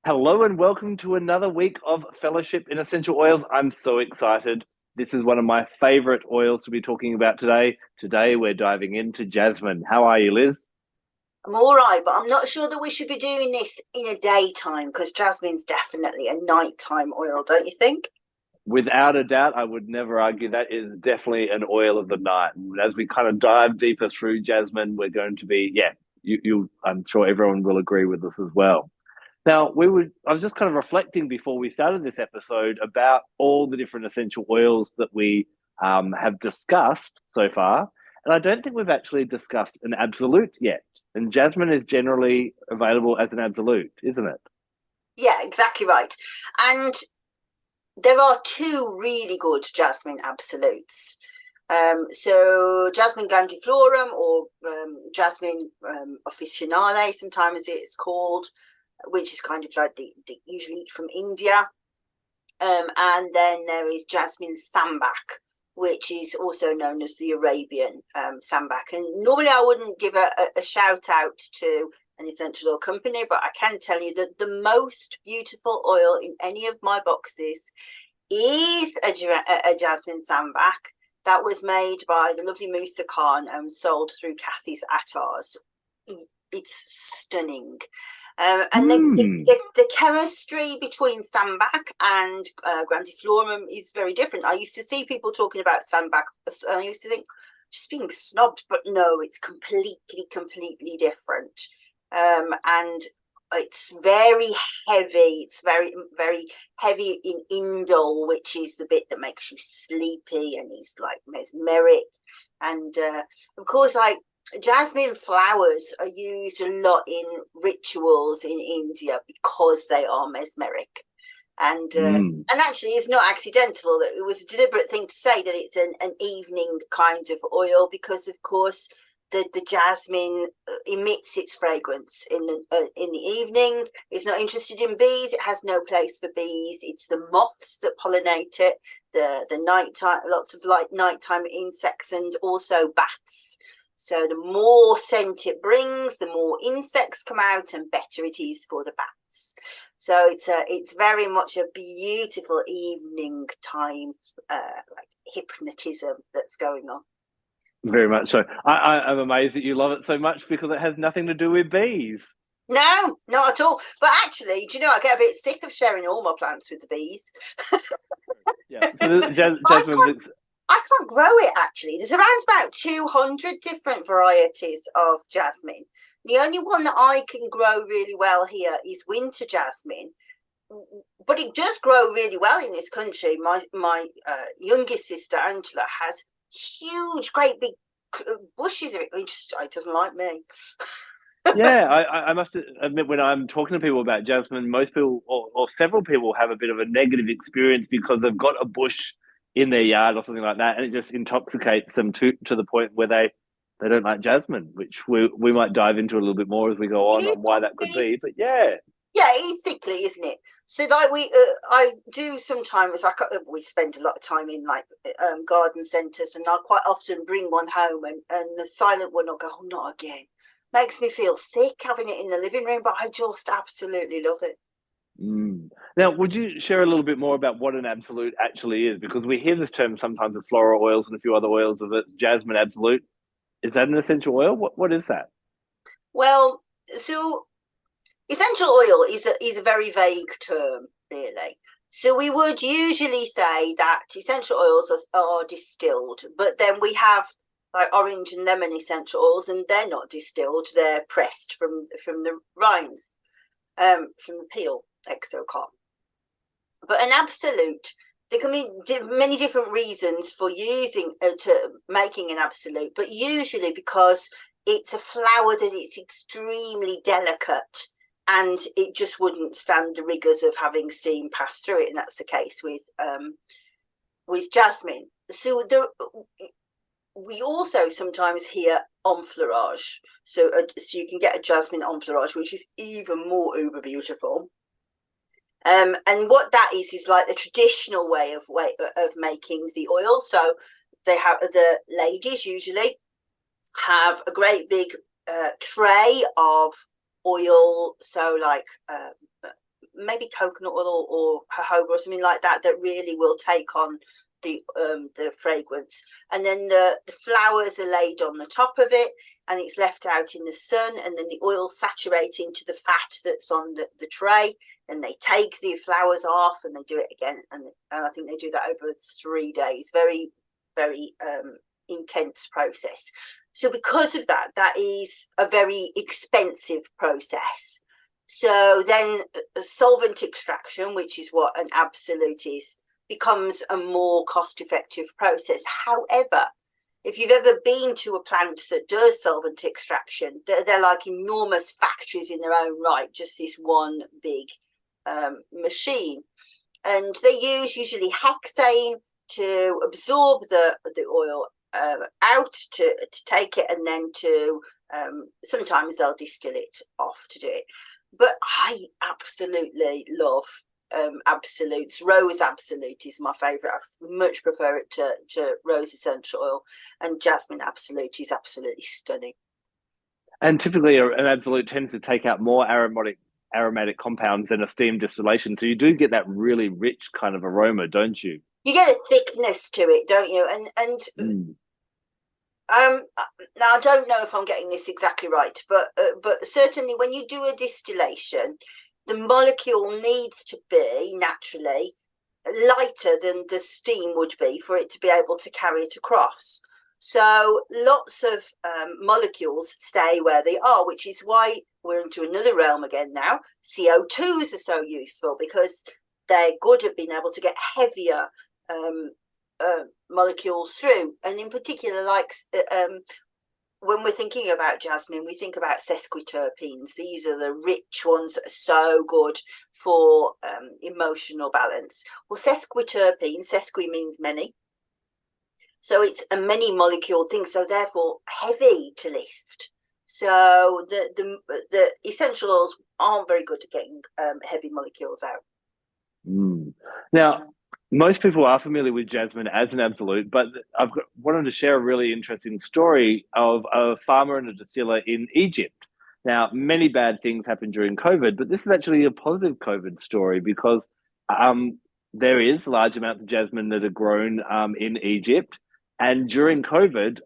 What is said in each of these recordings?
Hello and welcome to another week of Fellowship in Essential Oils. I'm so excited. This is one of my favorite oils to be talking about today. Today we're diving into jasmine. How are you, Liz? I'm all right, but I'm not sure that we should be doing this in a daytime because jasmine's definitely a nighttime oil, don't you think? Without a doubt, I would never argue that is definitely an oil of the night. And as we kind of dive deeper through jasmine, we're going to be, I'm sure everyone will agree with this as well. Now, I was just kind of reflecting before we started this episode about all the different essential oils that we have discussed so far. And I don't think we've actually discussed an absolute yet. And jasmine is generally available as an absolute, isn't it? Yeah, exactly right. And there are two really good jasmine absolutes. So Jasmine Grandiflorum or Jasmine officinale, sometimes it's called, which is kind of like the usually from India. And then there is Jasmine Sambac, which is also known as the Arabian Sambac. And normally I wouldn't give a shout out to an essential oil company, but I can tell you that the most beautiful oil in any of my boxes is a Jasmine Sambac that was made by the lovely Musa Khan and sold through Kathy's Attars. It's stunning. And Hmm. the chemistry between Sambac and Grandiflorum is very different. I used to see people talking about Sambac. I used to think, just being snobbed, but no, it's completely different. And it's very heavy. It's very heavy in indole, which is the bit that makes you sleepy and is like mesmeric. And of course, like jasmine flowers are used a lot in rituals in India because they are mesmeric. Hmm. And actually, it's not accidental. That it was a deliberate thing to say that it's an evening kind of oil because, of course, the jasmine emits its fragrance in the evening. It's not interested in bees. It has no place for bees. It's the moths that pollinate it. The nighttime, lots of like nighttime insects, and also bats. So the more scent it brings, the more insects come out, and better it is for the bats. So it's very much a beautiful evening time, like hypnotism that's going on. Very much so. I'm amazed that you love it so much because it has nothing to do with bees. No, not at all. But actually, do you know, I get a bit sick of sharing all my plants with the bees. Yeah. But So jasmine's I can't grow it actually. There's around about 200 different varieties of jasmine. The only one that I can grow really well here is winter jasmine, but it does grow really well in this country. My youngest sister Angela has huge, great big bushes of it. It doesn't like me. Yeah, I must admit when I'm talking to people about jasmine, most people or several people have a bit of a negative experience because they've got a bush in their yard or something like that, and it just intoxicates them to the point where they don't like jasmine, which we might dive into a little bit more as we go on why that It could is, be. But yeah, yeah, it is thickly, isn't it? So like I do sometimes. We spend a lot of time in like garden centres, and I quite often bring one home, and the silent one will go, "Oh, not again." Makes me feel sick having it in the living room, but I just absolutely love it. mm. Now, would you share a little bit more about what an absolute actually is? Because we hear this term sometimes with floral oils and a few other oils of it's jasmine absolute. Is that an essential oil? What is that? Well, so essential oil is a very vague term, really. So we would usually say that essential oils are distilled, but then we have like orange and lemon essential oils, and they're not distilled; they're pressed from the rinds, from the peel, exocarp. But an absolute, there can be many different reasons for using to making an absolute, but usually because it's a flower that it's extremely delicate and it just wouldn't stand the rigors of having steam pass through it, and that's the case with jasmine. So we also sometimes hear enfleurage, so you can get a jasmine enfleurage, which is even more uber beautiful. And what that is like the traditional way of making the oil. So they have the ladies usually have a great big tray of oil, so like maybe coconut oil or jojoba or something like that, that really will take on the fragrance. And then the flowers are laid on the top of it, and it's left out in the sun, and then the oil saturating to the fat that's on the tray. And they take the flowers off and they do it again, and I think they do that over 3 days. Very, very intense process. So because of that, that is a very expensive process. So then solvent extraction, which is what an absolute is, becomes a more cost-effective process. However, if you've ever been to a plant that does solvent extraction, they're like enormous factories in their own right, just this one big machine. And they use usually hexane to absorb the oil out, to take it, and then to sometimes they'll distill it off to do it. But I absolutely love absolutes. Rose absolute is my favorite. I much prefer it to rose essential oil, and jasmine absolute is absolutely stunning. And typically an absolute tends to take out more aromatic compounds than a steam distillation, so you do get that really rich kind of aroma, don't you? You get a thickness to it, don't you? And now I don't know if I'm getting this exactly right, but certainly when you do a distillation, the molecule needs to be naturally lighter than the steam would be for it to be able to carry it across. So lots of molecules stay where they are, which is why we're into another realm again now. CO2s are so useful because they're good at being able to get heavier molecules through. And in particular, like when we're thinking about jasmine, we think about sesquiterpenes. These are the rich ones that are so good for emotional balance. Well, sesquiterpenes, sesqui means many. So it's a many molecule thing, so therefore heavy to lift. So the essential oils aren't very good at getting heavy molecules out. Now, most people are familiar with jasmine as an absolute, but wanted to share a really interesting story of a farmer and a distiller in Egypt. Now, many bad things happened during COVID, but this is actually a positive COVID story because there is large amounts of jasmine that are grown in Egypt. And during COVID,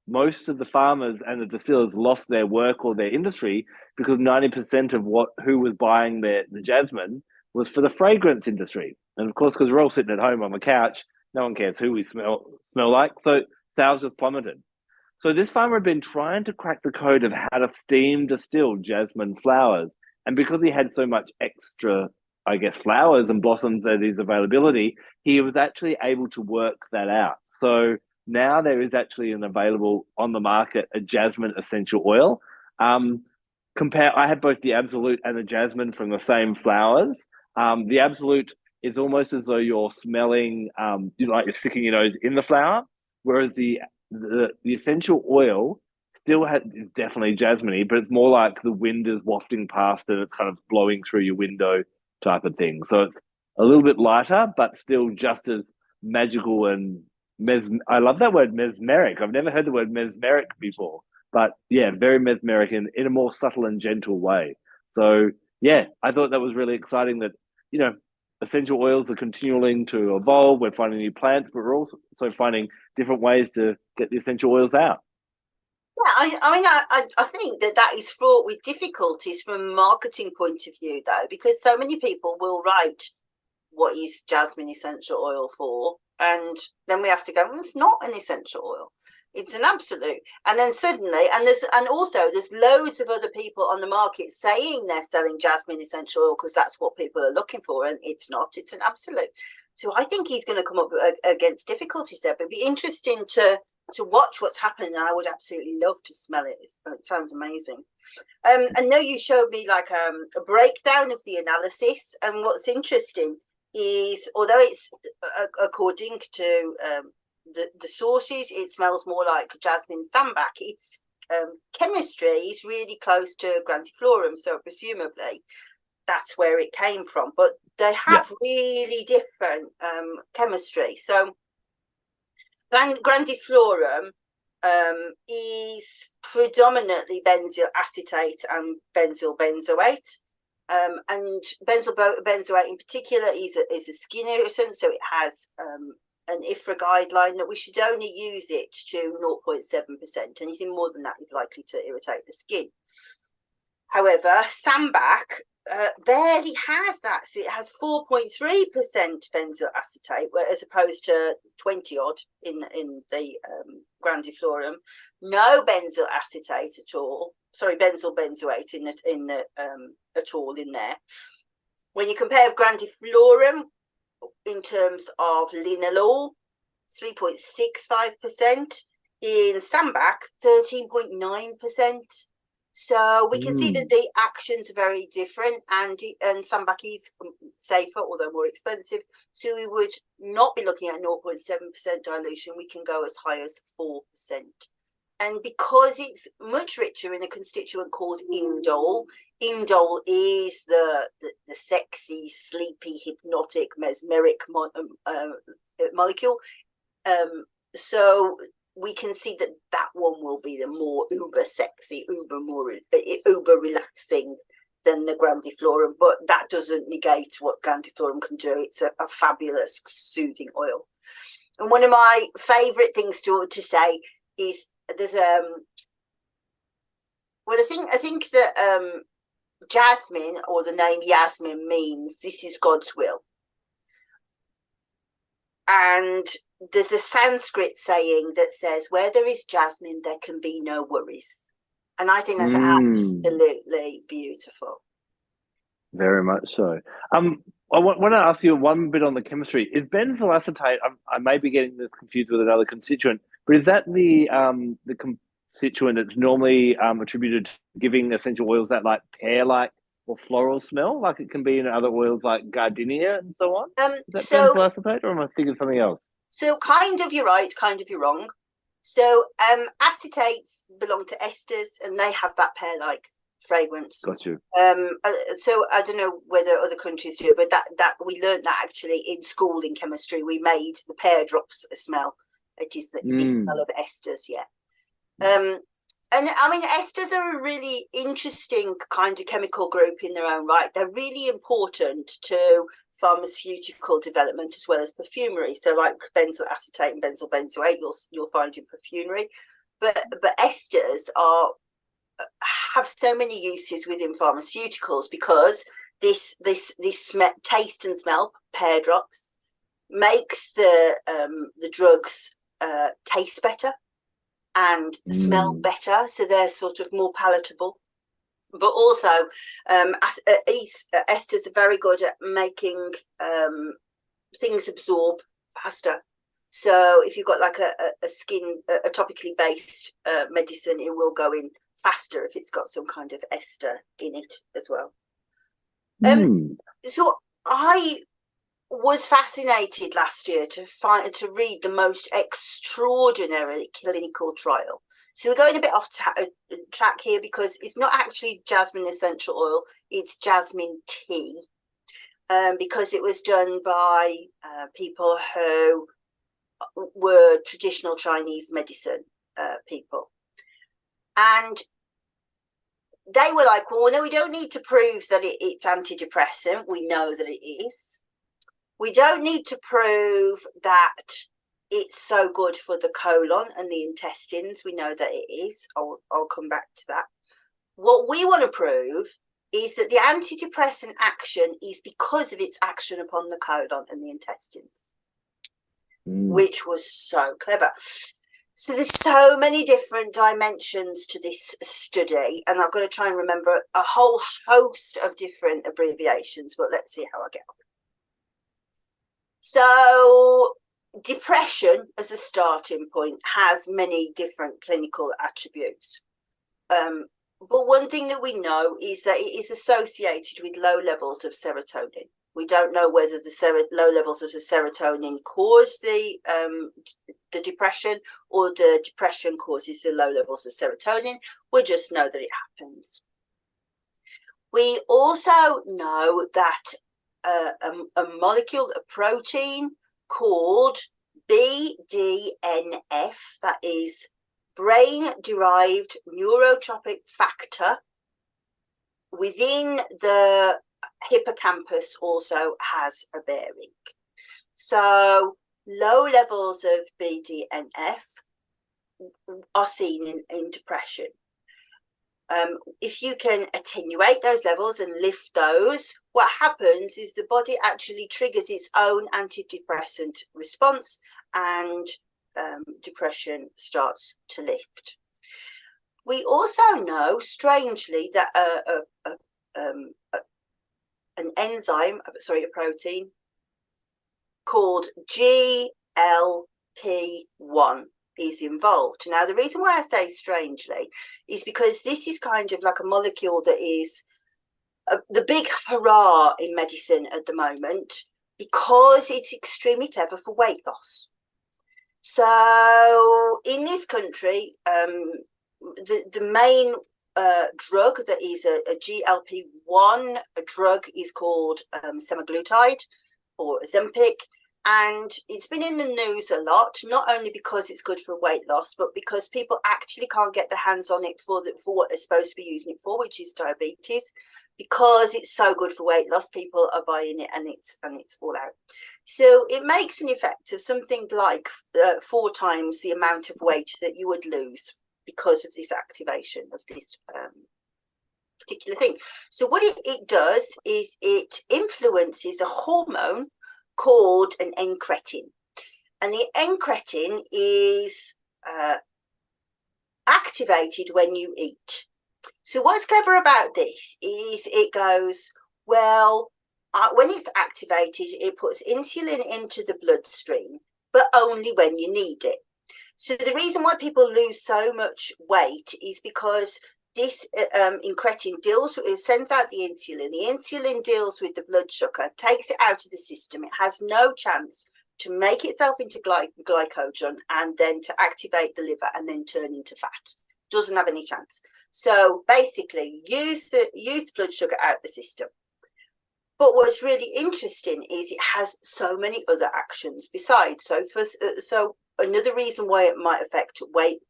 most of the farmers and the distillers lost their work or their industry because 90% of who was buying the jasmine was for the fragrance industry. And of course, because we're all sitting at home on the couch, no one cares who we smell like. So sales just plummeted. So this farmer had been trying to crack the code of how to steam distill jasmine flowers. And because he had so much extra, I guess, flowers and blossoms at his availability, he was actually able to work that out. So now there is actually an available on the market, a jasmine essential oil. I had both the absolute and the jasmine from the same flowers. The absolute is almost as though you're smelling, like you're sticking your nose in the flower, whereas the essential oil still is definitely jasmine-y, but it's more like the wind is wafting past and it's kind of blowing through your window type of thing. So it's a little bit lighter, but still just as magical and I love that word, mesmeric. I've never heard the word mesmeric before, but yeah, very mesmeric in a more subtle and gentle way. So yeah, I thought that was really exciting that, essential oils are continuing to evolve. We're finding new plants, but we're also finding different ways to get the essential oils out. Yeah, I think that is fraught with difficulties from a marketing point of view, though, because so many people will write what is jasmine essential oil for, and then we have to go, well, it's not an essential oil, it's an absolute. And then suddenly, and there's loads of other people on the market saying they're selling jasmine essential oil because that's what people are looking for, and it's not, it's an absolute. So I think he's going to come up against difficulties there, but it'd be interesting to watch what's happening. I would absolutely love to smell it. It sounds amazing. I know you showed me like a breakdown of the analysis, and what's interesting is, although it's according to the sources, it smells more like jasmine sambac. Its chemistry is really close to Grandiflorum, so presumably that's where it came from. But they have really different chemistry. So Grandiflorum is predominantly benzyl acetate and benzyl benzoate. And benzoate in particular is a skin irritant, so it has an IFRA guideline that we should only use it to 0.7%. Anything more than that is likely to irritate the skin. However, Sambac barely has that, so it has 4.3% benzyl acetate, as opposed to 20 odd in the Grandiflorum. No benzyl acetate at all. Sorry, benzyl benzoate at all in there. When you compare Grandiflorum in terms of linalool, 3.65%. In Sambac, 13.9%. So we can see that the actions are very different, and Sambac is safer, although more expensive. So we would not be looking at 0.7% dilution. We can go as high as 4%. And because it's much richer in a constituent called indole, indole is the sexy, sleepy, hypnotic, mesmeric molecule. So we can see that one will be the more uber sexy, uber relaxing than the Grandiflorum, but that doesn't negate what Grandiflorum can do. It's a fabulous soothing oil. And one of my favorite things to say is there's well, I think that Jasmine, or the name Jasmine, means this is God's will. And there's a Sanskrit saying that says, where there is jasmine, there can be no worries. And I think that's absolutely beautiful. Very much so. I want to ask you one bit on the chemistry. Is benzyl acetate, I may be getting this confused with another constituent, but is that the constituent that's normally attributed to giving essential oils that like pear-like or floral smell, like it can be in other oils like gardenia and so on? Is that benzyl acetate, or am I thinking something else? So kind of you're right, kind of you're wrong. So acetates belong to esters, and they have that pear-like fragrance. Got you. So I don't know whether other countries do, but that we learned that actually in school in chemistry. We made the pear drops smell. It is the smell of esters, yeah. And I mean, esters are a really interesting kind of chemical group in their own right. They're really important to pharmaceutical development as well as perfumery. So like benzyl acetate and benzyl benzoate, you'll find in perfumery. But esters have so many uses within pharmaceuticals, because this taste and smell, pear drops, makes the drugs taste better and smell better, so they're sort of more palatable. But also esters are very good at making things absorb faster. So if you've got like a topically based medicine, it will go in faster if it's got some kind of ester in it as well. So I was fascinated last year to read the most extraordinary clinical trial. So we're going a bit off track here, because it's not actually jasmine essential oil, it's jasmine tea, because it was done by people who were traditional Chinese medicine people. And they were like, well, no, we don't need to prove that it's antidepressant. We know that it is. We don't need to prove that it's so good for the colon and the intestines. We know that it is. I'll come back to that. What we want to prove is that the antidepressant action is because of its action upon the colon and the intestines, which was so clever. So there's so many different dimensions to this study, and I've got to try and remember a whole host of different abbreviations, but let's see how I get on. So depression as a starting point has many different clinical attributes. But one thing that we know is that it is associated with low levels of serotonin. We don't know whether the low levels of the serotonin cause the depression, or the depression causes the low levels of serotonin. We just know that it happens. We also know that a molecule, a protein called BDNF, that is brain-derived neurotropic factor, within the hippocampus also has a bearing. So low levels of BDNF are seen in depression. If you can attenuate those levels and lift those, what happens is the body actually triggers its own antidepressant response, and depression starts to lift. We also know, strangely, that an enzyme, a protein called GLP-1 is involved. Now, the reason why I say strangely is because this is kind of like a molecule that is the big hurrah in medicine at the moment, because it's extremely clever for weight loss. So in this country, the main drug that is a GLP-1 drug is called semaglutide, or Ozempic, and it's been in the news a lot, not only because it's good for weight loss, but because people actually can't get their hands on it for what they're supposed to be using it for, which is diabetes. Because it's so good for weight loss, people are buying it, and it's all out. So it makes an effect of something like 4 times the amount of weight that you would lose because of this activation of this particular thing. So what it does is it influences a hormone called an encretin, and the encretin is activated when you eat. So what's clever about this is it goes, well, when it's activated, it puts insulin into the bloodstream, but only when you need it. So the reason why people lose so much weight is because this incretin sends out the insulin. The insulin deals with the blood sugar, takes it out of the system. It has no chance to make itself into glycogen and then to activate the liver and then turn into fat. Doesn't have any chance. So basically, use the blood sugar out the system. But what's really interesting is it has so many other actions besides. So another reason why it might affect weight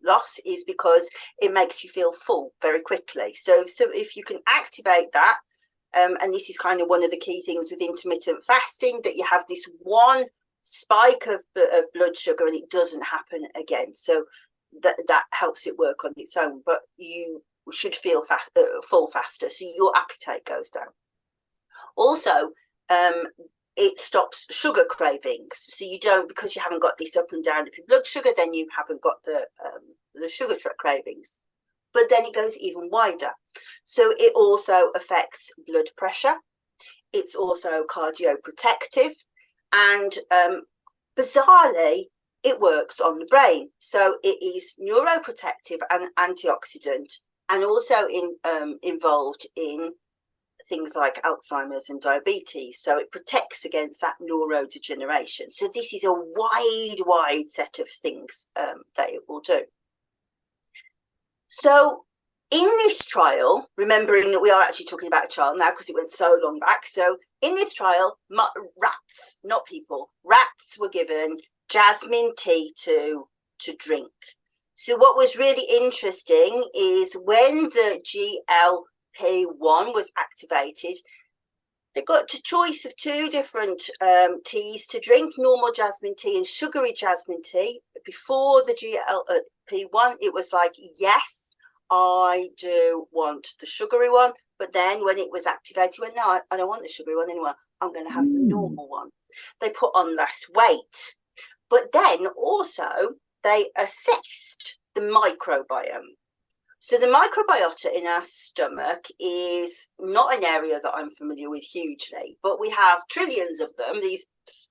loss is because it makes you feel full very quickly. So if you can activate that, and this is kind of one of the key things with intermittent fasting, that you have this one spike of blood sugar and it doesn't happen again. So that helps it work on its own, but you should feel full faster, so your appetite goes down. Also, it stops sugar cravings, so you don't, because you haven't got this up and down of your blood sugar, then you haven't got the sugar cravings. But then it goes even wider. So it also affects blood pressure. It's also cardioprotective, and bizarrely, it works on the brain. So it is neuroprotective and antioxidant, and also involved in things like Alzheimer's and diabetes. So it protects against that neurodegeneration. So this is a wide set of things that it will do. So in this trial, remembering that we are actually talking about a trial now because it went so long back. So in this trial, rats, not people, rats were given jasmine tea to drink. So what was really interesting is when the GLP-1 was activated, they got a choice of 2 different teas to drink, normal jasmine tea and sugary jasmine tea. Before the GLP-1, it was like, yes, I do want the sugary one. But then when it was activated, went, no, I don't want the sugary one anymore. I'm going to have the normal one. They put on less weight. But then also they assessed the microbiome. So the microbiota in our stomach is not an area that I'm familiar with hugely, but we have trillions of them, these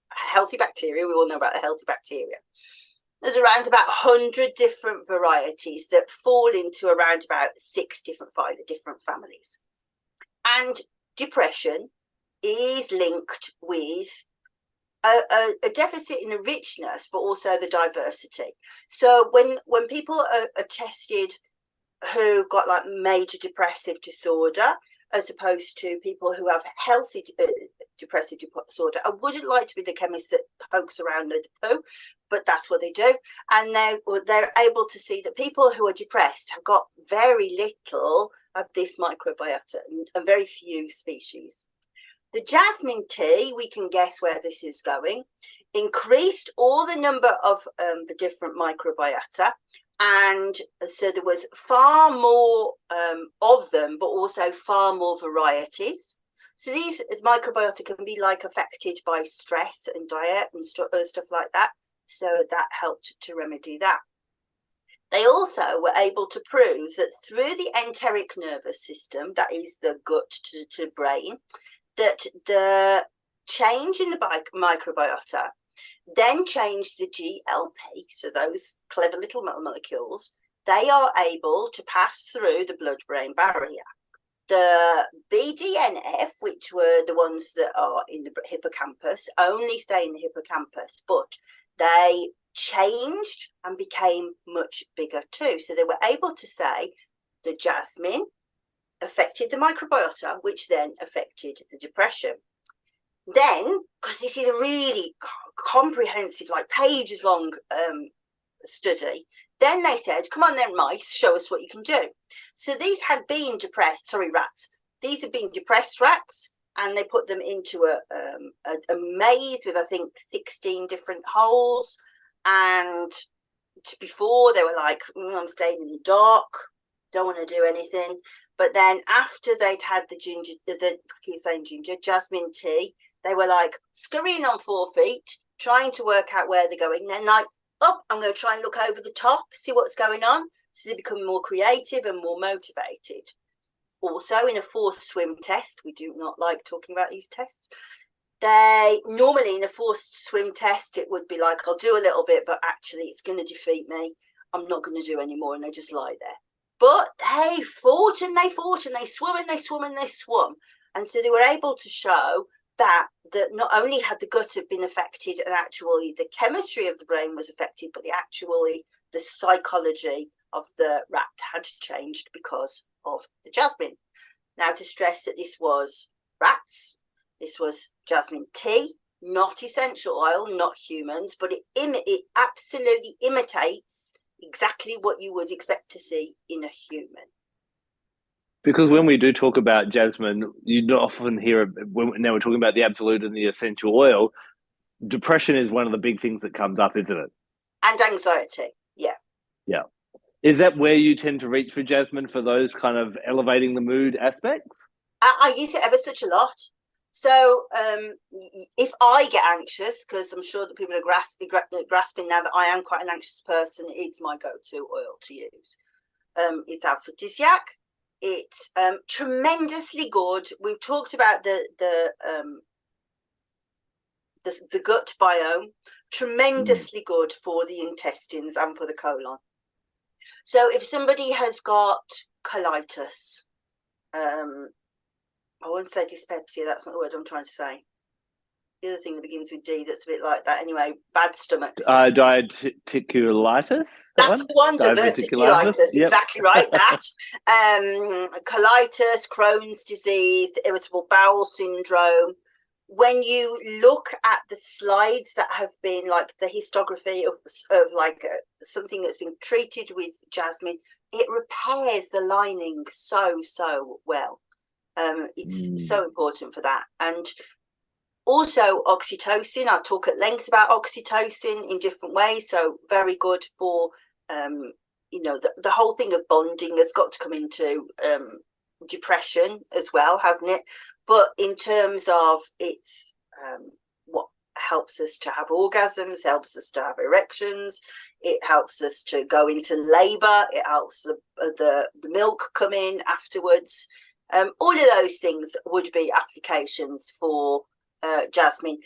healthy bacteria. We all know about the healthy bacteria. There's around about 100 different varieties that fall into around about 6 different families. And depression is linked with a deficit in the richness, but also the diversity. So when people are tested who've got like major depressive disorder, as opposed to people who have healthy depressive disorder. I wouldn't like to be the chemist that pokes around the poo, but that's what they do. And they're able to see that people who are depressed have got very little of this microbiota and very few species. The jasmine tea, we can guess where this is going, increased all the number of the different microbiota. And so there was far more of them, but also far more varieties. So these microbiota can be like affected by stress and diet and stuff like that. So that helped to remedy that. They also were able to prove that through the enteric nervous system, that is the gut to brain, that the change in the microbiota then changed the GLP, so those clever little molecules, they are able to pass through the blood-brain barrier. The BDNF, which were the ones that are in the hippocampus, only stay in the hippocampus, but they changed and became much bigger too. So they were able to say the jasmine affected the microbiota, which then affected the depression. Then, because this is a really comprehensive, like pages long study, then they said, come on then, mice, show us what you can do. So these had been rats. These had been depressed rats, and they put them into a maze with, I think, 16 different holes. And before they were like, I'm staying in the dark, don't want to do anything. But then after they'd had the jasmine tea, they were like scurrying on 4 feet, trying to work out where they're going. Then like, oh, I'm going to try and look over the top, see what's going on. So they become more creative and more motivated. Also, in a forced swim test, we do not like talking about these tests. They normally in a forced swim test, it would be like, I'll do a little bit, but actually it's going to defeat me. I'm not going to do any more. And they just lie there. But they fought and they fought and they swum and they swum and they swum. And so they were able to show that not only had the gut have been affected and actually the chemistry of the brain was affected, but the psychology of the rat had changed because of the jasmine. Now, to stress that this was rats, this was jasmine tea, not essential oil, not humans, but it absolutely imitates exactly what you would expect to see in a human. Because when we do talk about jasmine, you often hear, now we're talking about the absolute and the essential oil, depression is one of the big things that comes up, isn't it? And anxiety, yeah. Yeah. Is that where you tend to reach for jasmine, for those kind of elevating the mood aspects? I use it ever such a lot. So if I get anxious, because I'm sure that people are grasping now that I am quite an anxious person, it's my go-to oil to use. It's aphrodisiac. It's tremendously good. We've talked about the gut biome, tremendously good for the intestines and for the colon. So if somebody has got colitis, I won't say dyspepsia, that's not the word I'm trying to say. The other thing that begins with D that's a bit like that. Anyway, bad stomach. Diverticulitis? That's the one, diverticulitis. Yep. Exactly right, that. Colitis, Crohn's disease, irritable bowel syndrome. When you look at the slides that have been like the histography of like something that's been treated with jasmine, it repairs the lining so well. It's so important for that. And also oxytocin, I'll talk at length about oxytocin in different ways. So very good for, the whole thing of bonding has got to come into depression as well, hasn't it? But in terms of it's what helps us to have orgasms, helps us to have erections, it helps us to go into labour, it helps the milk come in afterwards. All of those things would be applications for jasmine,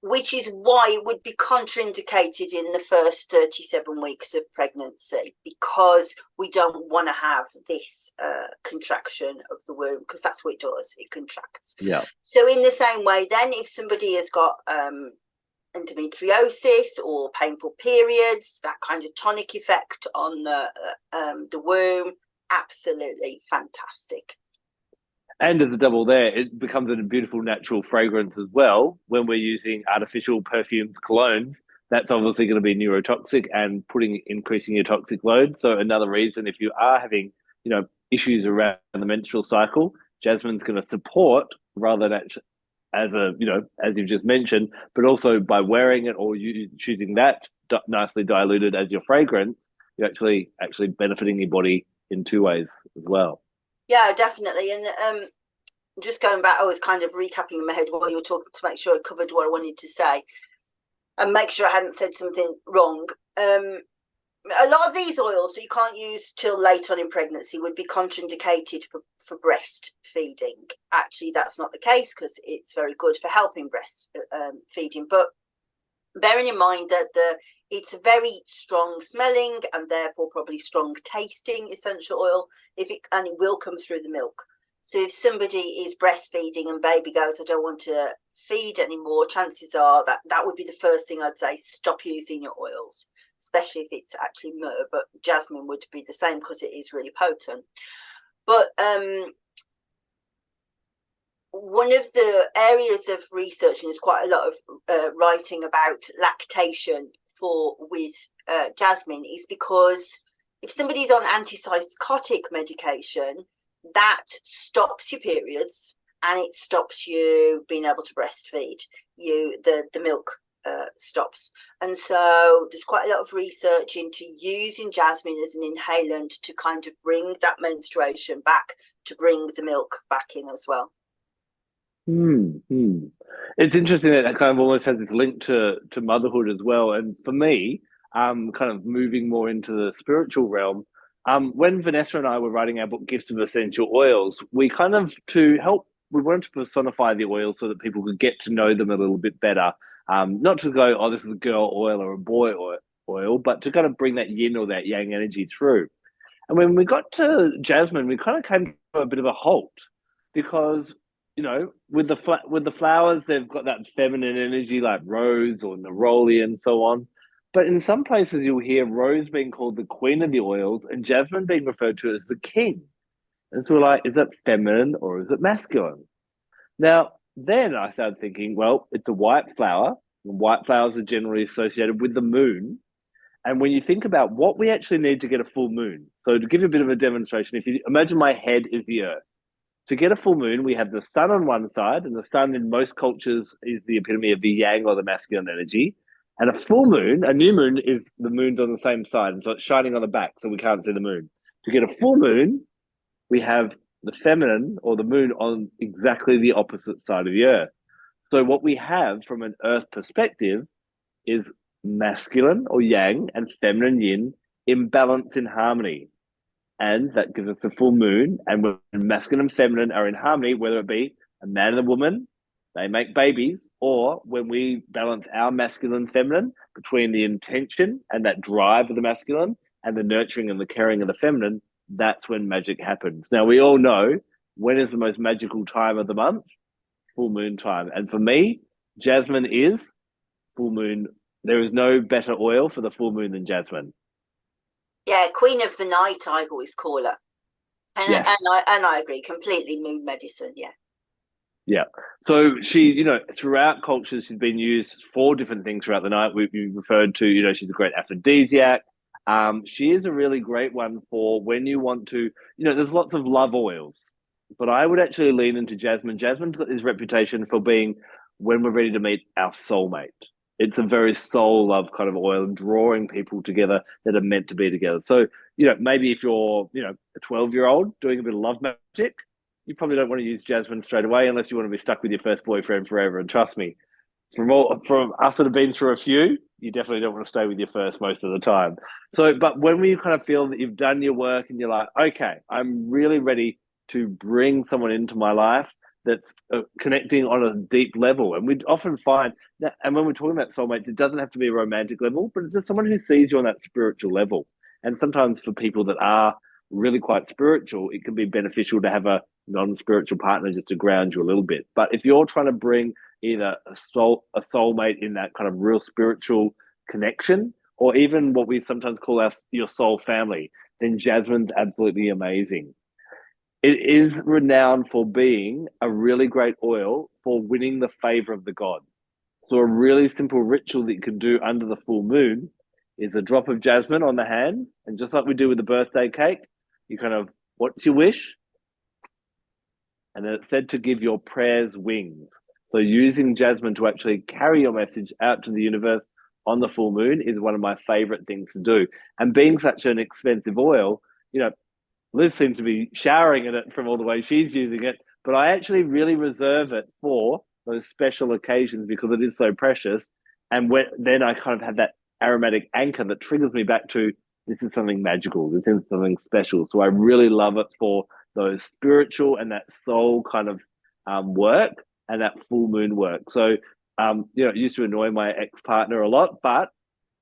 which is why it would be contraindicated in the first 37 weeks of pregnancy, because we don't want to have this contraction of the womb, because that's what it does, it contracts. Yeah. So in the same way then, if somebody has got endometriosis or painful periods, that kind of tonic effect on the womb, absolutely fantastic. And as a double there, it becomes a beautiful natural fragrance as well when we're using artificial perfumed colognes. That's obviously going to be neurotoxic and increasing your toxic load. So another reason, if you are having, issues around the menstrual cycle, jasmine's going to support rather than as as you've just mentioned, but also by wearing it or you choosing that nicely diluted as your fragrance, you're actually benefiting your body in two ways as well. Yeah, definitely. And just going back, I was kind of recapping in my head while you were talking to make sure I covered what I wanted to say and make sure I hadn't said something wrong. A lot of these oils, so you can't use till late on in pregnancy, would be contraindicated for breastfeeding. Actually, that's not the case because it's very good for helping breastfeeding. But bearing in mind that it's a very strong smelling and therefore probably strong tasting essential oil, and it will come through the milk. So if somebody is breastfeeding and baby goes, I don't want to feed anymore, chances are that would be the first thing I'd say, stop using your oils, especially if it's actually myrrh, but jasmine would be the same because it is really potent. But one of the areas of research, and there's quite a lot of writing about lactation with jasmine, is because if somebody's on antipsychotic medication, that stops your periods and it stops you being able to breastfeed. The milk stops, and so there's quite a lot of research into using jasmine as an inhalant to kind of bring that menstruation back, to bring the milk back in as well. It's interesting that kind of almost has this link to motherhood as well. And for me, kind of moving more into the spiritual realm, when Vanessa and I were writing our book Gifts of Essential Oils, we kind of we wanted to personify the oils so that people could get to know them a little bit better. Not to go, oh, this is a girl oil or a boy oil, but to kind of bring that yin or that yang energy through. And when we got to jasmine, we kind of came to a bit of a halt because with the flowers, they've got that feminine energy like rose or neroli and so on. But in some places, you'll hear rose being called the queen of the oils and jasmine being referred to as the king. And so we're like, is that feminine or is it masculine? Now, then I started thinking, well, it's a white flower, and white flowers are generally associated with the moon. And when you think about what we actually need to get a full moon, so to give you a bit of a demonstration, if you imagine my head is the earth. To get a full moon, we have the sun on one side, and the sun in most cultures is the epitome of the yang or the masculine energy. And a full moon, a new moon, is the moon's on the same side, and so it's shining on the back, so we can't see the moon. To get a full moon, we have the feminine or the moon on exactly the opposite side of the earth. So what we have from an earth perspective is masculine or yang and feminine yin in balance, in harmony. And that gives us a full moon. And when masculine and feminine are in harmony, whether it be a man and a woman, they make babies, or when we balance our masculine and feminine between the intention and that drive of the masculine and the nurturing and the caring of the feminine, that's when magic happens. Now, we all know when is the most magical time of the month? Full moon time. And for me, jasmine is full moon. There is no better oil for the full moon than jasmine. Yeah, queen of the night, I always call her. And, yes. and I agree completely, moon medicine, yeah. Yeah. So she, throughout cultures, she's been used for different things throughout the night. We referred to, she's a great aphrodisiac. She is a really great one for when you want to, there's lots of love oils, but I would actually lean into jasmine. Jasmine's got this reputation for being when we're ready to meet our soulmate. It's a very soul love kind of oil and drawing people together that are meant to be together. So, maybe if you're, a 12-year-old doing a bit of love magic, you probably don't want to use jasmine straight away unless you want to be stuck with your first boyfriend forever. And trust me, from us that have been through a few, you definitely don't want to stay with your first most of the time. So, but when you kind of feel that you've done your work and you're like, okay, I'm really ready to bring someone into my life that's connecting on a deep level. And we often find that, and when we're talking about soulmates, it doesn't have to be a romantic level, but it's just someone who sees you on that spiritual level. And sometimes for people that are really quite spiritual, it can be beneficial to have a non-spiritual partner just to ground you a little bit. But if you're trying to bring either a soulmate in that kind of real spiritual connection, or even what we sometimes call your soul family, then jasmine's absolutely amazing. It is renowned for being a really great oil for winning the favor of the gods. So, a really simple ritual that you can do under the full moon is a drop of jasmine on the hand. And just like we do with the birthday cake, you kind of, what's your wish? And then it's said to give your prayers wings. So, using jasmine to actually carry your message out to the universe on the full moon is one of my favorite things to do. And being such an expensive oil, Liz seems to be showering in it from all the way she's using it, but I actually really reserve it for those special occasions because it is so precious. And then I kind of have that aromatic anchor that triggers me back to this is something magical, this is something special. So I really love it for those spiritual and that soul kind of work and that full moon work. So, it used to annoy my ex partner a lot, but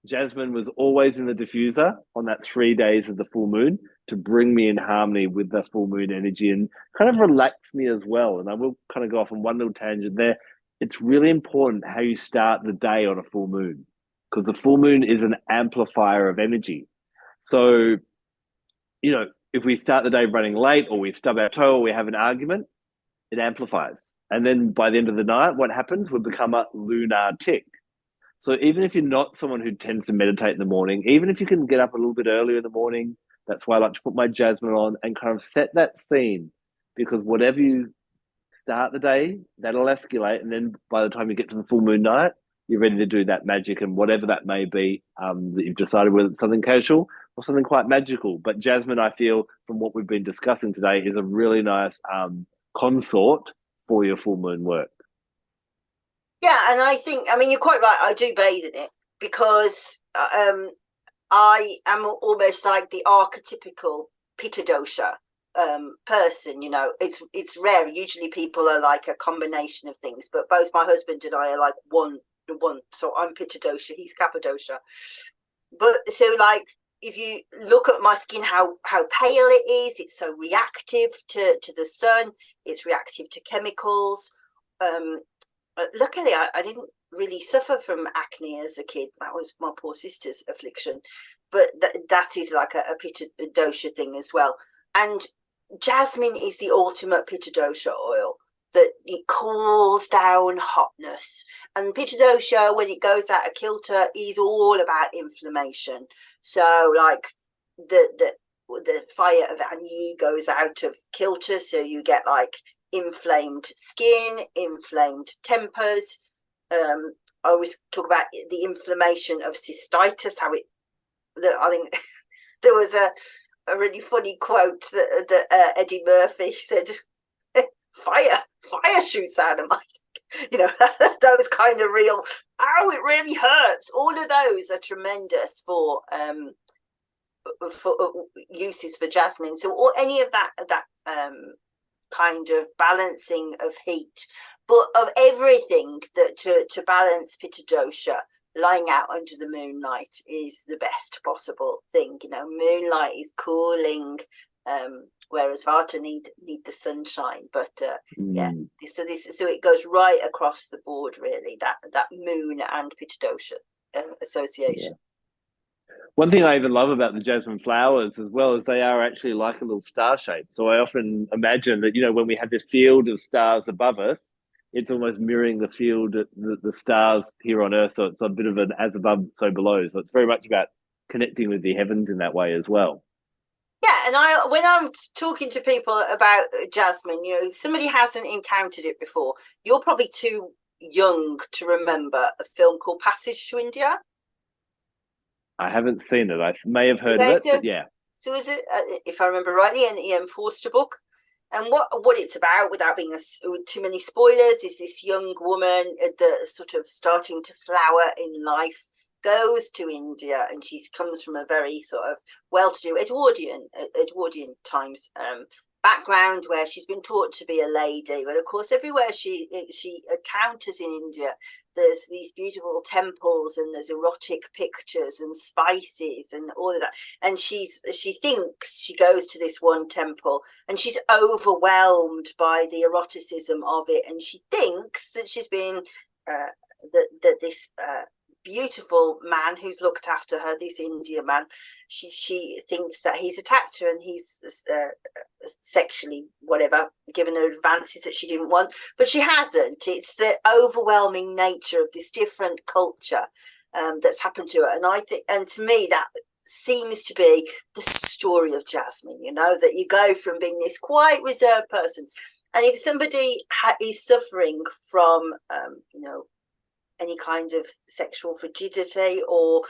Jasmine was always in the diffuser on that 3 days of the full moon to bring me in harmony with the full moon energy and kind of relax me as well. And I will kind of go off on one little tangent there. It's really important how you start the day on a full moon because the full moon is an amplifier of energy. So, if we start the day running late or we stub our toe or we have an argument, it amplifies. And then by the end of the night, what happens? We become a lunatic. So even if you're not someone who tends to meditate in the morning, even if you can get up a little bit earlier in the morning, that's why I like to put my jasmine on and kind of set that scene because whatever you start the day, that'll escalate. And then by the time you get to the full moon night, you're ready to do that magic and whatever that may be that you've decided whether it's something casual or something quite magical. But jasmine, I feel from what we've been discussing today is a really nice consort for your full moon work. Yeah, and I mean, you're quite right. I do bathe in it because I am almost like the archetypical Pitta Dosha person. It's rare. Usually, people are like a combination of things, but both my husband and I are like one. So I'm Pitta Dosha, he's Kapha Dosha. But so, like, if you look at my skin, how pale it is, it's so reactive to the sun. It's reactive to chemicals. Luckily, I didn't really suffer from acne as a kid. That was my poor sister's affliction. But that is like a Pitta Dosha thing as well. And jasmine is the ultimate Pitta Dosha oil, that it cools down hotness. And Pitta Dosha, when it goes out of kilter, is all about inflammation. So, like, the fire of Anyi goes out of kilter, so you get like inflamed skin, inflamed tempers. I always talk about the inflammation of cystitis, I think there was a really funny quote that Eddie Murphy said, fire shoots out of my those kind of real, it really hurts. All of those are tremendous for uses for jasmine. So or any of that kind of balancing of heat, but of everything that to balance Pitta Dosha, lying out under the moonlight is the best possible thing. Moonlight is cooling, whereas Vata need the sunshine. But so it goes right across the board, really, that moon and Pitta Dosha association. Yeah. One thing I even love about the jasmine flowers as well is they are actually like a little star shape. So I often imagine that, when we have this field of stars above us, it's almost mirroring the field, the stars here on Earth. So it's a bit of an as above, so below. So it's very much about connecting with the heavens in that way as well. Yeah, and when I'm talking to people about jasmine, somebody hasn't encountered it before. You're probably too young to remember a film called Passage to India. I haven't seen it. I may have heard of it, but yeah. So is it, if I remember rightly, an E.M. Forster book? And what it's about, without being too many spoilers, is this young woman that sort of starting to flower in life goes to India, and she comes from a very sort of well-to-do Edwardian times background, where she's been taught to be a lady. But of course, everywhere she encounters in India, there's these beautiful temples and there's erotic pictures and spices and all of that. And she thinks, she goes to this one temple and she's overwhelmed by the eroticism of it, and she thinks that she's been that this beautiful man who's looked after her, this Indian man. She thinks that he's attacked her and he's sexually whatever, given her advances that she didn't want, but she hasn't. It's the overwhelming nature of this different culture that's happened to her, and I think, and to me, that seems to be the story of Jasmine. You know, that you go from being this quite reserved person, and if somebody is suffering from, you know, any kind of sexual frigidity or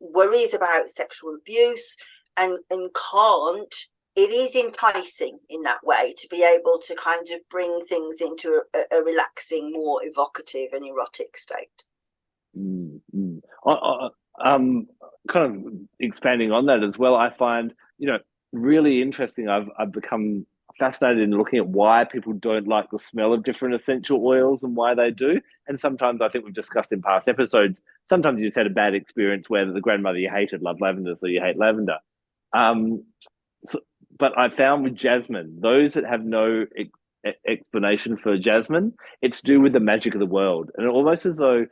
worries about sexual abuse and can't, it is enticing in that way to be able to kind of bring things into a relaxing, more evocative and erotic state. Mm-hmm. Kind of expanding on that as well, I find, you know, really interesting. I've become fascinated in looking at why people don't like the smell of different essential oils and why they do. And sometimes, I think we've discussed in past episodes, sometimes you just had a bad experience where the grandmother you hated loved lavender, so you hate lavender. But I found with jasmine, those that have no explanation for jasmine, it's to do with the magic of the world. And almost as though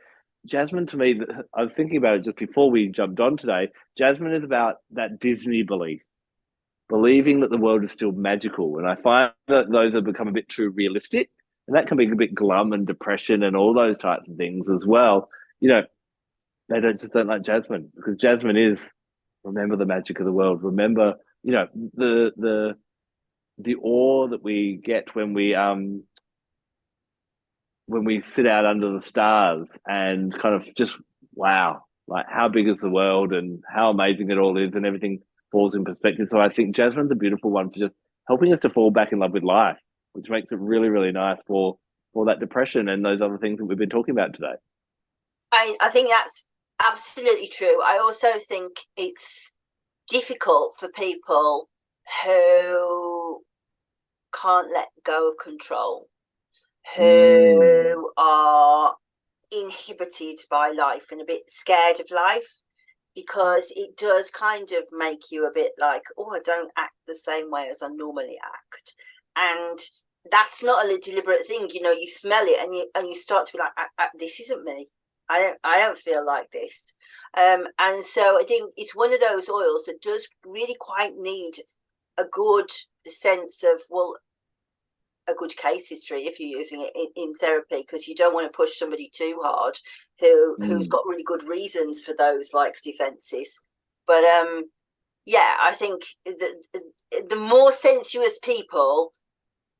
jasmine, to me, I was thinking about it just before we jumped on today, jasmine is about that Disney belief, believing that the world is still magical. And I find that those have become a bit too realistic, and that can be a bit glum and depression and all those types of things as well. You know, they don't like jasmine, because jasmine is, remember the magic of the world. Remember, you know, the awe that we get when we sit out under the stars and kind of just, wow, like how big is the world and how amazing it all is, and everything falls in perspective. So I think jasmine's a beautiful one for just helping us to fall back in love with life, which makes it really, really nice for that depression and those other things that we've been talking about today. I think that's absolutely true. I also think it's difficult for people who can't let go of control, who are inhibited by life and a bit scared of life, because it does kind of make you a bit like, oh, I don't act the same way as I normally act. And that's not a deliberate thing. You know, you smell it and you start to be like, this isn't me. I don't feel like this. And so I think it's one of those oils that does really quite need a good sense of, well, a good case history if you're using it in therapy, because you don't want to push somebody too hard who's got really good reasons for those like defenses. But yeah, I think the more sensuous people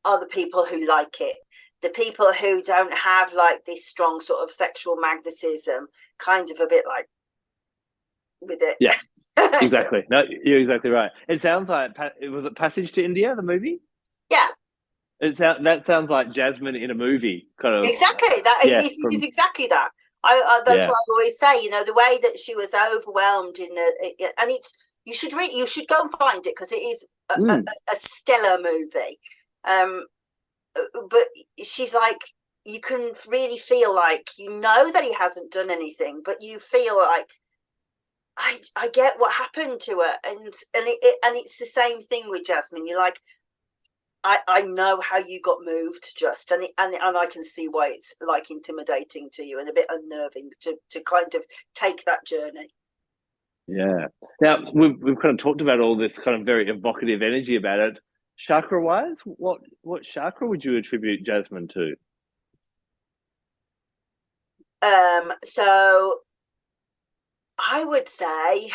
are the people who like it. The people who don't have like this strong sort of sexual magnetism, kind of a bit like with it. Yeah, exactly. No, you're exactly right. It sounds like, was it Passage to India, the movie? Yeah. That sounds like Jasmine in a movie, kind of. Exactly. That yeah, it is exactly that. That's yeah. what I always say. You know, the way that she was overwhelmed and it's, you should go and find it, because it is a stellar movie. But she's like, you can really feel like, you know, that he hasn't done anything, but you feel like, I get what happened to her, and it's the same thing with Jasmine. You're like, I know how you got moved, just and I can see why it's like intimidating to you and a bit unnerving to kind of take that journey. Yeah. Now we've kind of talked about all this kind of very evocative energy about it. Chakra wise, what chakra would you attribute jasmine to? So I would say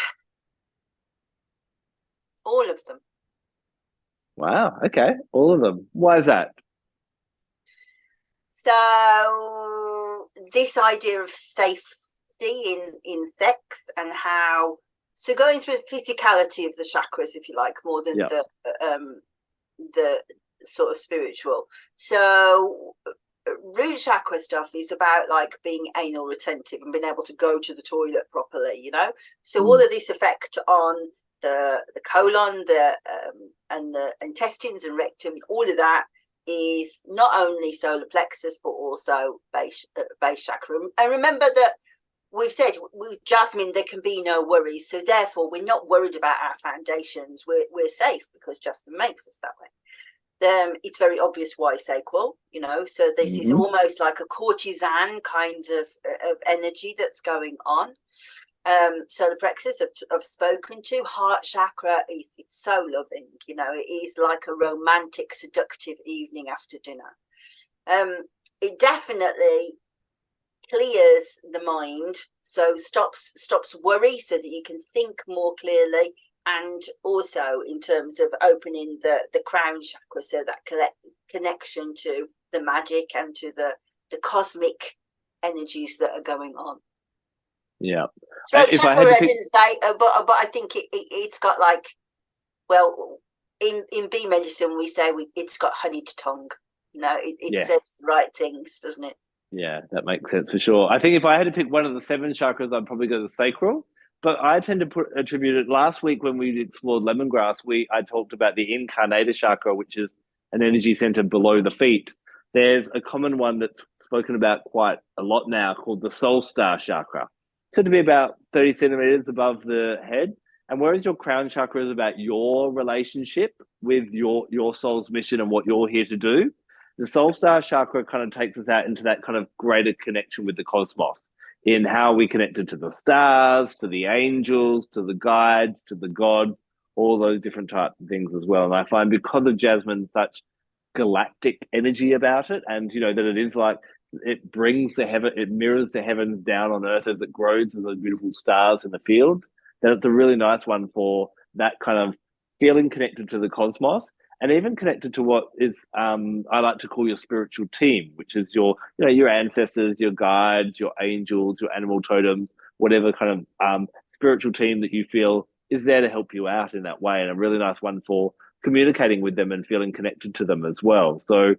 all of them. Wow. Okay. All of them. Why is that? So this idea of safety in sex, and how, so going through the physicality of the chakras, if you like, more than the sort of spiritual. So root chakra stuff is about like being anal retentive and being able to go to the toilet properly, you know. So all of this effect on the colon, and the intestines and rectum, all of that is not only solar plexus but also base chakra. And remember that we've said with jasmine there can be no worries, so therefore we're not worried about our foundations. We're safe because jasmine makes us that way. It's very obvious why sacral, you know, so this is almost like a courtesan kind of energy that's going on. Solar plexus I've spoken to. Heart chakra is, it's so loving, you know, it is like a romantic, seductive evening after dinner. It definitely clears the mind, so stops worry, so that you can think more clearly, and also in terms of opening the crown chakra, so that connection to the magic and to the cosmic energies that are going on. Yeah. Throat chakra, I didn't say, but I think it's got like, well, in bee medicine we say it's got honeyed tongue. You know, it says the right things, doesn't it? Yeah, that makes sense for sure. I think if I had to pick one of the 7 chakras, I'd probably go to the sacral. But I tend to attribute it. Last week when we explored lemongrass, I talked about the incarnator chakra, which is an energy center below the feet. There's a common one that's spoken about quite a lot now called the soul star chakra. It's said to be about 30 centimeters above the head. And whereas your crown chakra is about your relationship with your soul's mission and what you're here to do, the soul star chakra kind of takes us out into that kind of greater connection with the cosmos, in how we connected to the stars, to the angels, to the guides, to the gods, all those different types of things as well. And I find because of Jasmine such galactic energy about it, and you know that it is like it brings the heaven, it mirrors the heavens down on earth as it grows in those beautiful stars in the field, that it's a really nice one for that kind of feeling connected to the cosmos, and even connected to what is I like to call your spiritual team, which is your ancestors, your guides, your angels, your animal totems, whatever kind of spiritual team that you feel is there to help you out in that way, and a really nice one for communicating with them and feeling connected to them as well. So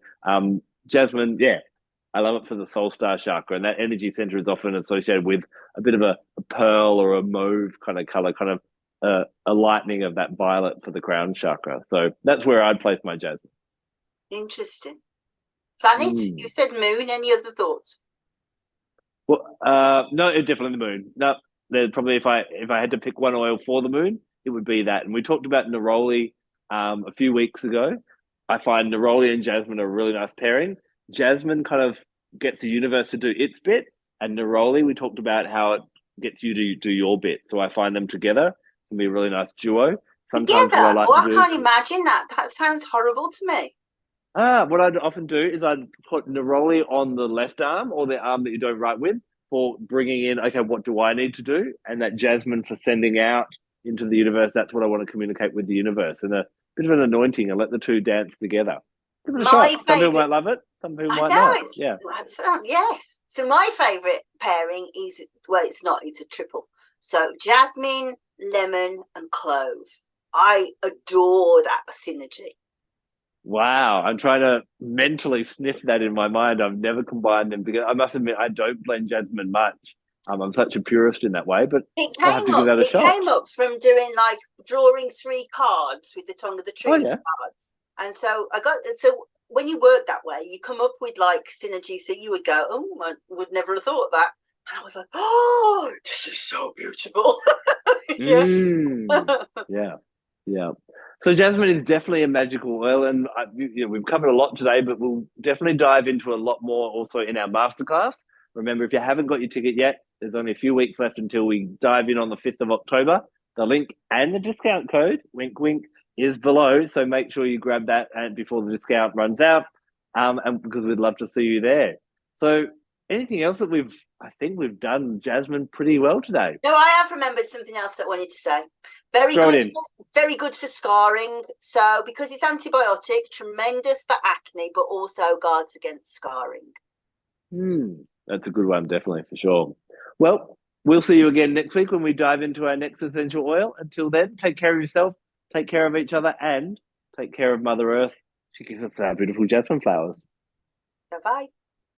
Jasmine, yeah, I love it for the soul star chakra, and that energy center is often associated with a bit of a pearl or a mauve kind of color, kind of a lightning of that violet for the crown chakra. So that's where I'd place my Jasmine. Interesting. Planet? You said moon. Any other thoughts? Well, no, definitely the moon. No, there's probably if I had to pick one oil for the moon, it would be that. And we talked about neroli a few weeks ago. I find neroli and jasmine are a really nice pairing. Jasmine kind of gets the universe to do its bit, and neroli, we talked about how it gets you to do your bit. So I find them together can be a really nice duo. Sometimes Together? what I can't imagine that. That sounds horrible to me. What I'd often do is I'd put neroli on the left arm or the arm that you don't write with for bringing in, okay, what do I need to do? And that jasmine for sending out into the universe, that's what I want to communicate with the universe. And a bit of an anointing and let the two dance together. Give it a shot. Some people might love it. Some people might not. Yeah. Yes. So my favourite pairing is, well, it's not, it's a triple. So jasmine, lemon and clove. I adore that synergy. Wow, I'm trying to mentally sniff that in my mind. I've never combined them because I must admit I don't blend jasmine much. I'm such a purist in that way, but I'll have to give that a shot. It came up from doing like drawing 3 cards with the tongue of the tree cards. And so when you work that way, you come up with like synergies that you would go, oh, I would never have thought of that. And I was like, oh, this is so beautiful. Yeah. So jasmine is definitely a magical oil, and we've covered a lot today, but we'll definitely dive into a lot more also in our masterclass. Remember, if you haven't got your ticket yet, there's only a few weeks left until we dive in on the 5th of October. The link and the discount code, wink, wink, is below. So make sure you grab that and before the discount runs out, and because we'd love to see you there. So anything else that I think we've done Jasmine pretty well today. No, I have remembered something else that I wanted to say. Very good for scarring. So because it's antibiotic, tremendous for acne, but also guards against scarring. That's a good one, definitely, for sure. Well, we'll see you again next week when we dive into our next essential oil. Until then, take care of yourself, take care of each other, and take care of Mother Earth. She gives us our beautiful jasmine flowers. Bye-bye.